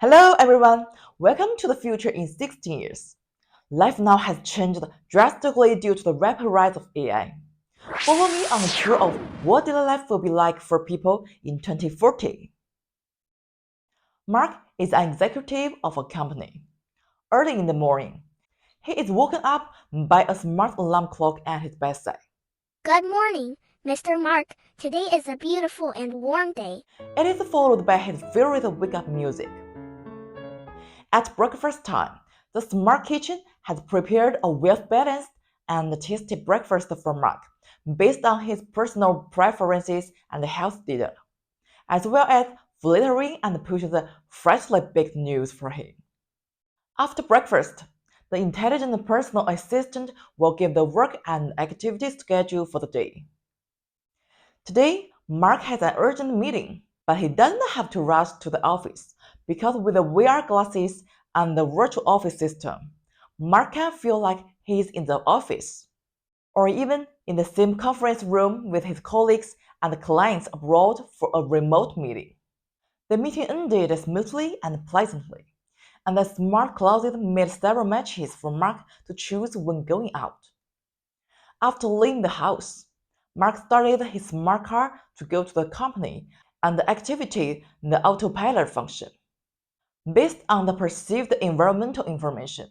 Hello everyone, welcome to the future in 16 years. Life now has changed drastically due to the rapid rise of AI. Follow me on a tour of what daily life will be like for people in 2040. Mark is an executive of a company. Early in the morning, he is woken up by a smart alarm clock at his bedside. Good morning, Mr. Mark. Today is a beautiful and warm day. It is followed by his favorite wake-up music. At breakfast time, the smart kitchen has prepared a well-balanced and tasty breakfast for Mark based on his personal preferences and health data, as well as filtering and pushing the freshly baked news for him. After breakfast, the intelligent personal assistant will give the work and activity schedule for the day. Today, Mark has an urgent meeting, but he doesn't have to rush to the office because with the VR glasses and the virtual office system, Mark can feel like he's in the office, or even in the same conference room with his colleagues and clients abroad for a remote meeting. The meeting ended smoothly and pleasantly, and the smart closet made several matches for Mark to choose when going out. After leaving the house, Mark started his smart car to go to the company and activate the autopilot function. Based on the perceived environmental information,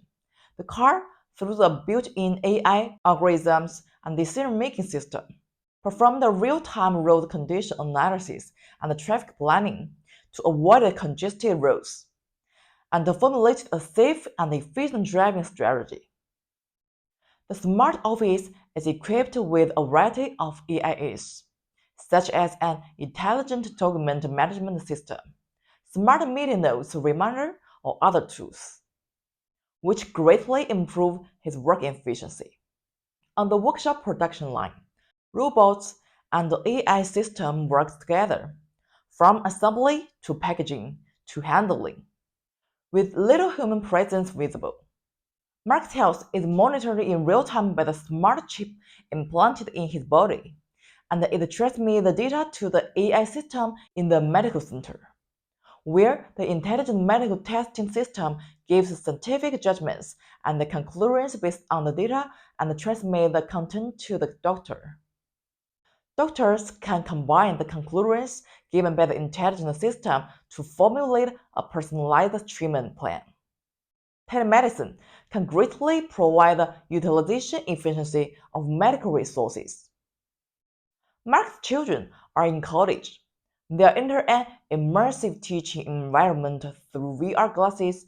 the car, through the built-in AI algorithms and decision-making system, performed a real-time road condition analysis and traffic planning to avoid congested roads, and formulated a safe and efficient driving strategy. The smart office is equipped with a variety of AIs, such as an intelligent document management system, smart meeting notes reminder, or other tools, which greatly improve his work efficiency. On the workshop production line, robots and the AI system work together, from assembly to packaging to handling, with little human presence visible. Mark's health is monitored in real time by the smart chip implanted in his body, and it transmits the data to the AI system in the medical center, where the intelligent medical testing system gives scientific judgments and conclusions based on the data and transmits the content to the doctor. Doctors can combine the conclusions given by the intelligent system to formulate a personalized treatment plan. Telemedicine can greatly provide the utilization efficiency of medical resources. Mark's children are in college. They enter an immersive teaching environment through VR glasses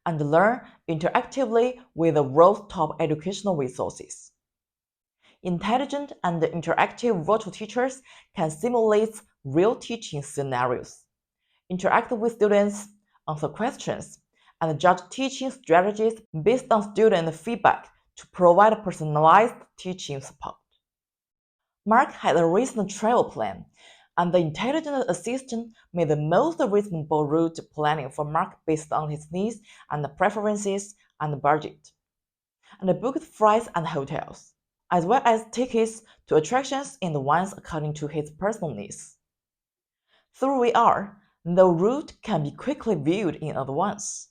and learn interactively with the world's top educational resources. Intelligent and interactive virtual teachers can simulate real teaching scenarios, interact with students, answer questions, and judge teaching strategies based on student feedback to provide personalized teaching support. Mark had a recent travel plan, and the intelligent assistant made the most reasonable route planning for Mark based on his needs and preferences and budget, and booked flights and hotels, as well as tickets to attractions in the ones according to his personal needs. Through VR, the route can be quickly viewed in advance,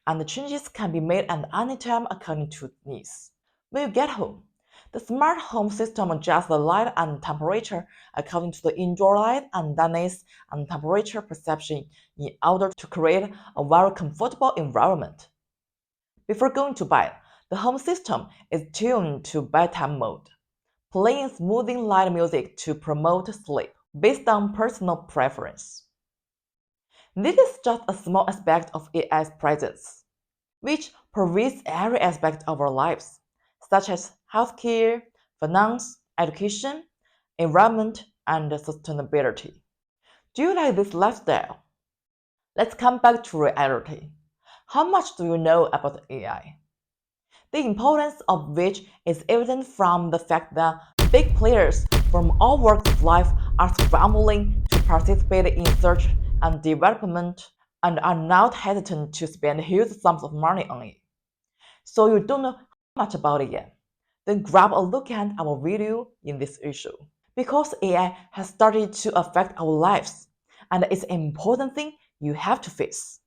and the changes can be made at any time according to needs. When you get home, the smart home system adjusts the light and temperature according to the indoor light and darkness and temperature perception in order to create a very comfortable environment. Before going to bed, the home system is tuned to bedtime mode, playing smoothing light music to promote sleep based on personal preference. This is just a small aspect of AI's presence, which pervades every aspect of our lives, such as healthcare, finance, education, environment, and sustainability. Do you like this lifestyle? Let's come back to reality. How much do you know about AI? The importance of which is evident from the fact that big players from all walks of life are scrambling to participate in research and development and are not hesitant to spend huge sums of money on it. So you don't know much about it yet? Then grab a look at our video in this issue. Because AI has started to affect our lives, and it's an important thing you have to face.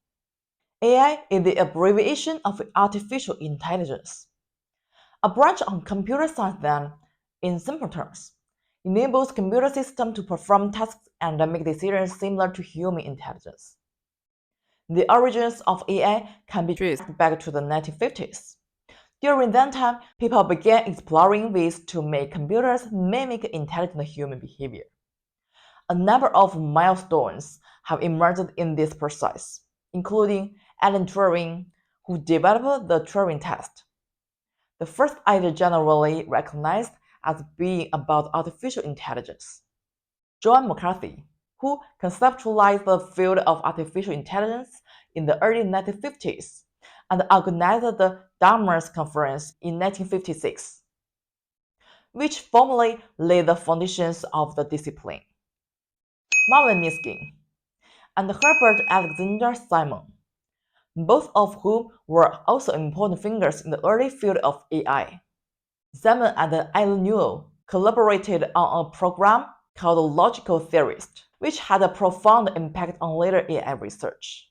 AI is the abbreviation of artificial intelligence, a branch of computer science that, in simple terms, enables computer systems to perform tasks and make decisions similar to human intelligence. The origins of AI can be traced back to the 1950s. During that time, people began exploring ways to make computers mimic intelligent human behavior. A number of milestones have emerged in this process, including Alan Turing, who developed the Turing test, the first idea generally recognized as being about artificial intelligence. John McCarthy, who conceptualized the field of artificial intelligence in the early 1950s and organized the Dartmouth Conference in 1956, which formally laid the foundations of the discipline. Marvin Minsky and Herbert Alexander Simon, both of whom were also important figures in the early field of AI. Simon and Ai Newell collaborated on a program called Logical Theorist, which had a profound impact on later AI research.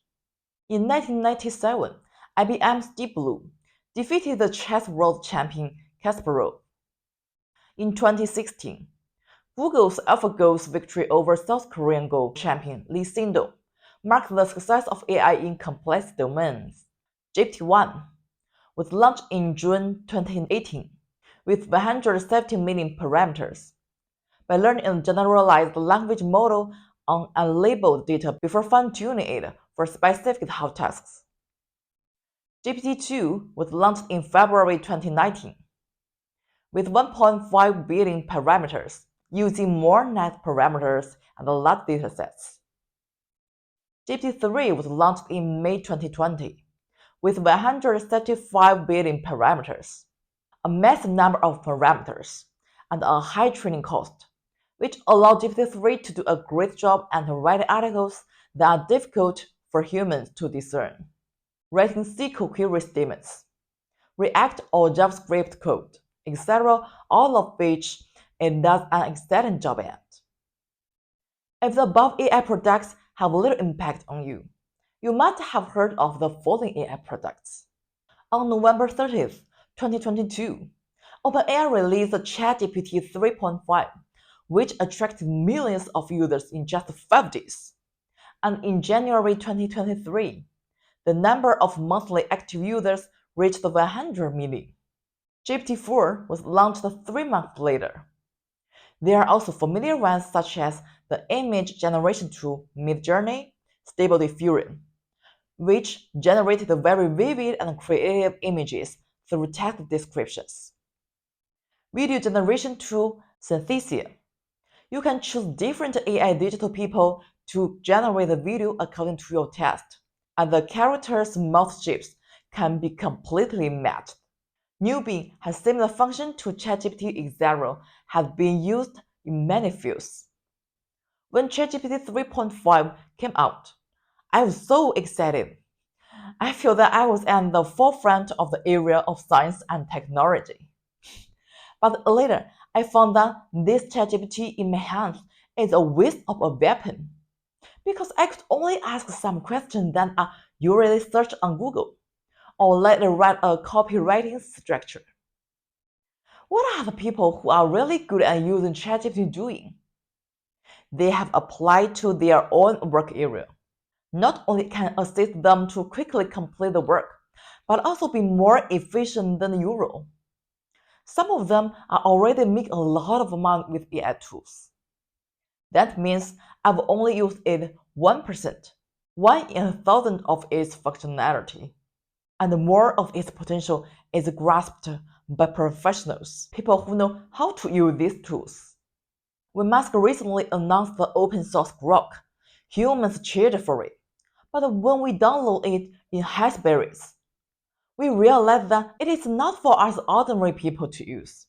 In 1997, IBM's Deep Blue defeated the chess world champion Kasparov. In 2016, Google's AlphaGo's victory over South Korean Go champion Lee Sedol marked the success of AI in complex domains. GPT-1 was launched in June 2018 with 170 million parameters. By learning a generalized language model on unlabeled data before fine-tuning it for specific health tasks. GPT-2 was launched in February 2019 with 1.5 billion parameters, using more net parameters and large datasets. GPT-3 was launched in May 2020 with 135 billion parameters, a massive number of parameters, and a high training cost, which allowed GPT-3 to do a great job and write articles that are difficult for humans to discern. Writing SQL query statements, React or JavaScript code, etc., all of which it does an excellent job at. If the above AI products have little impact on you, you might have heard of the following AI products. On November 30th, 2022, OpenAI released the ChatGPT 3.5, which attracted millions of users in just 5 days. And in January 2023, the number of monthly active users reached 100 million. GPT-4 was launched 3 months later. There are also familiar ones such as the image generation tool Midjourney, Stable Diffusion, which generated very vivid and creative images through text descriptions. Video generation tool Synthesia. You can choose different AI digital people to generate the video according to your taste, and the characters' mouth shapes can be completely matched. Newbie has similar function to ChatGPT X0 has been used in many fields. When ChatGPT 3.5 came out, I was so excited. I feel that I was at the forefront of the area of science and technology. But later, I found that this ChatGPT in my hands is a waste of a weapon, because I could only ask some questions that are usually searched on Google, or let it write a copywriting structure. What are the people who are really good at using ChatGPT doing? They have applied to their own work area. Not only can assist them to quickly complete the work, but also be more efficient than usual. Some of them are already making a lot of money with AI tools. That means I've only used it 1%, 1 in 1,000 of its functionality, and more of its potential is grasped by professionals, people who know how to use these tools. When Musk recently announced the open source Grok, humans cheered for it, but when we download it in Raspberries, we realize that it is not for us ordinary people to use.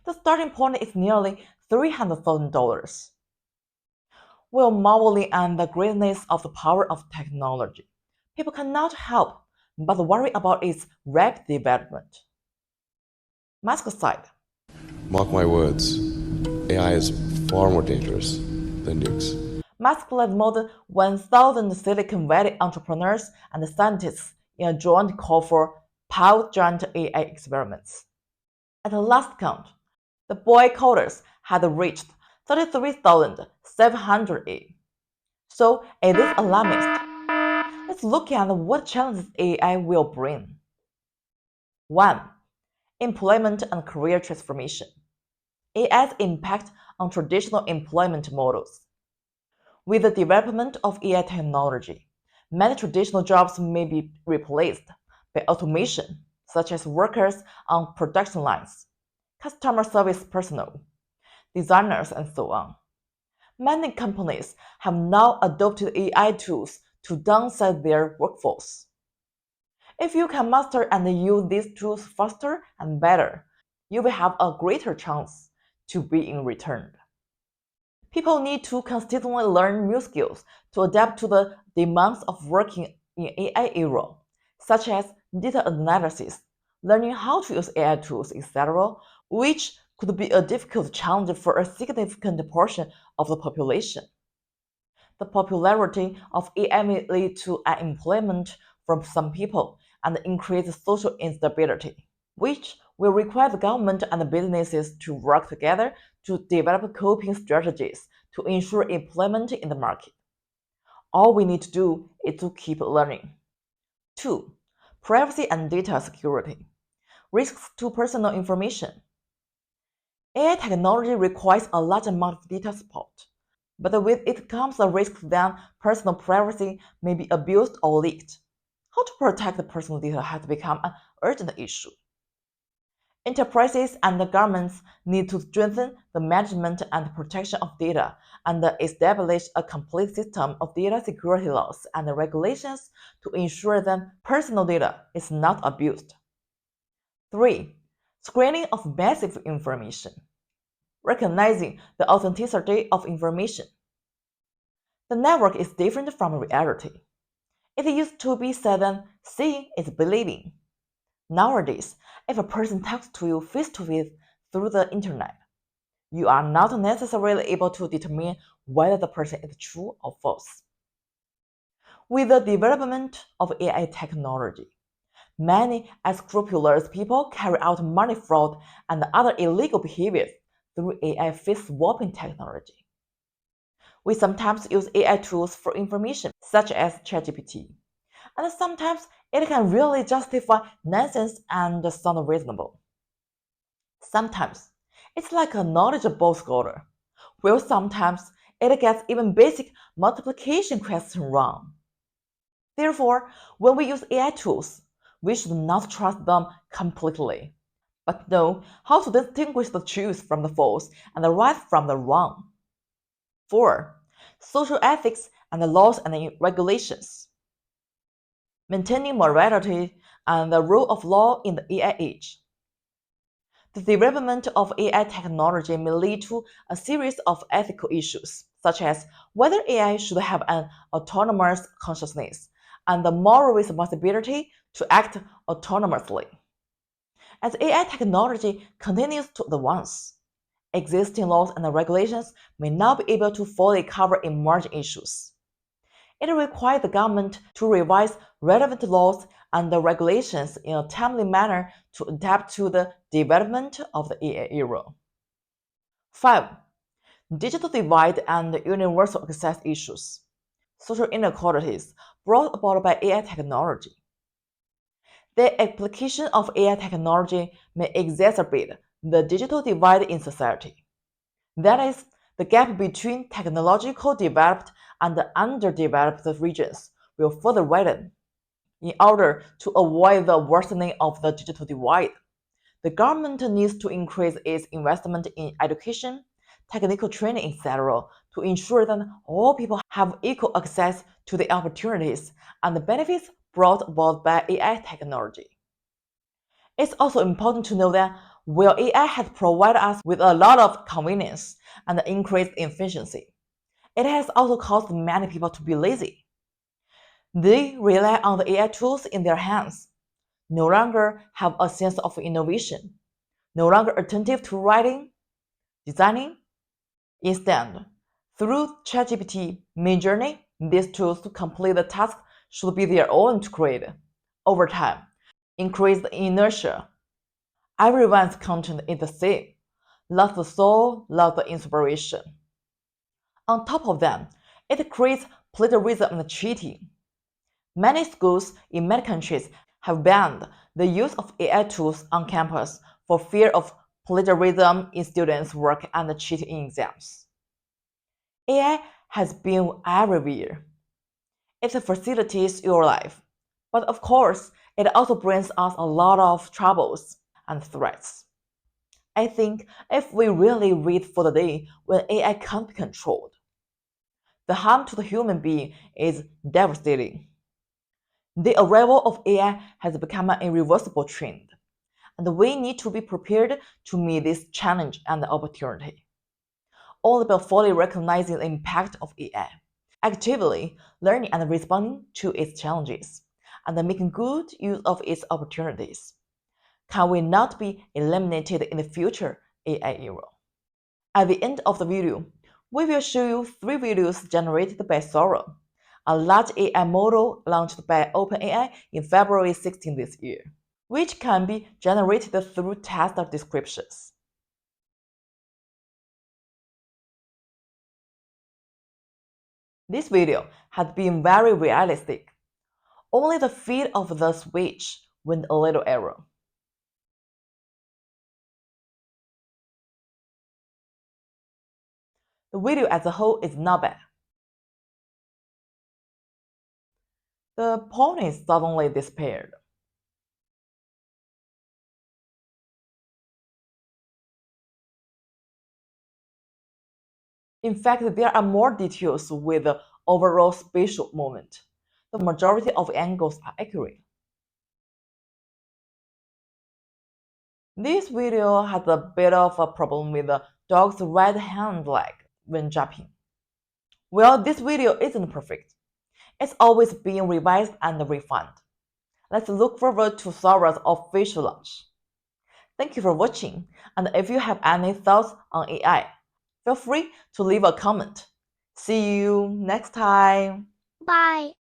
The starting point is nearly $300,000. While marveling at the greatness of the power of technology, people cannot help but worry about its rapid development. Musk said, "Mark my words, AI is far more dangerous than nukes." Musk led more than 1,000 Silicon Valley entrepreneurs and scientists in a joint call for pilot giant AI experiments. At the last count, the boycotters had reached 33,700. So it is alarmist. Let's look at what challenges AI will bring. 1. Employment and career transformation. AI's impact on traditional employment models. With the development of AI technology, many traditional jobs may be replaced by automation, such as workers on production lines, customer service personnel, designers, and so on. Many companies have now adopted AI tools to downsize their workforce. If you can master and use these tools faster and better, you will have a greater chance to be in return. People need to consistently learn new skills to adapt to the demands of working in AI era, such as data analysis, learning how to use AI tools, etc., which could be a difficult challenge for a significant portion of the population. The popularity of AI may lead to unemployment from some people and increase social instability, which will require the government and businesses to work together to develop coping strategies to ensure employment in the market. All we need to do is to keep learning. 2. Privacy and data security. Risks to personal information. AI technology requires a large amount of data support, but with it comes a risk that personal privacy may be abused or leaked. How to protect the personal data has become an urgent issue. Enterprises and governments need to strengthen the management and protection of data and establish a complete system of data security laws and regulations to ensure that personal data is not abused. 3. Screening of massive information. Recognizing the authenticity of information. The network is different from reality. It used to be said that seeing is believing. Nowadays, if a person talks to you face to face through the internet, you are not necessarily able to determine whether the person is true or false. With the development of AI technology, many unscrupulous people carry out money fraud and other illegal behaviors through AI face swapping technology. We sometimes use AI tools for information, such as ChatGPT, and sometimes it can really justify nonsense and sound reasonable. Sometimes it's like a knowledgeable scholar, while sometimes it gets even basic multiplication questions wrong. Therefore, when we use AI tools, we should not trust them completely, but know how to distinguish the truth from the false and the right from the wrong. 4. Social ethics and the laws and regulations. Maintaining morality and the rule of law in the AI age. The development of AI technology may lead to a series of ethical issues, such as whether AI should have an autonomous consciousness and the moral responsibility to act autonomously. As AI technology continues to advance, existing laws and regulations may not be able to fully cover emerging issues. It requires the government to revise relevant laws and regulations in a timely manner to adapt to the development of the AI era. 5. Digital divide and universal access issues. Social inequalities brought about by AI technology. The application of AI technology may exacerbate the digital divide in society. That is, the gap between technological developed and underdeveloped regions will further widen. In order to avoid the worsening of the digital divide, the government needs to increase its investment in education, technical training, etc., to ensure that all people have equal access to the opportunities and the benefits brought about by AI technology. It's also important to know that while AI has provided us with a lot of convenience and increased efficiency, it has also caused many people to be lazy. They rely on the AI tools in their hands, no longer have a sense of innovation, no longer attentive to writing, designing. Instead, Through ChatGPT, Midjourney, these tools to complete the task should be their own to create. Over time, increase the inertia. Everyone's content is the same. Lost the soul, lost the inspiration. On top of that, it creates plagiarism and cheating. Many schools in many countries have banned the use of AI tools on campus for fear of plagiarism in students' work and cheating in exams. AI has been everywhere. It facilitates your life, but of course, it also brings us a lot of troubles and threats. I think if we really wait for the day when AI can't be controlled, the harm to the human being is devastating. The arrival of AI has become an irreversible trend, and we need to be prepared to meet this challenge and opportunity. Only by fully recognizing the impact of AI, actively learning and responding to its challenges, and making good use of its opportunities, can we not be eliminated in the future AI era. At the end of the video, we will show you 3 videos generated by Sora, a large AI model launched by OpenAI in February 16 this year, which can be generated through text descriptions. This video has been very realistic. Only the feed of the switch went a little error. The video as a whole is not bad. The pony suddenly disappeared. In fact, there are more details with the overall spatial movement. The majority of angles are accurate. This video has a bit of a problem with the dog's right hand leg when jumping. Well, this video isn't perfect. It's always being revised and refined. Let's look forward to Sora's official launch. Thank you for watching, and if you have any thoughts on AI, feel free to leave a comment. See you next time. Bye.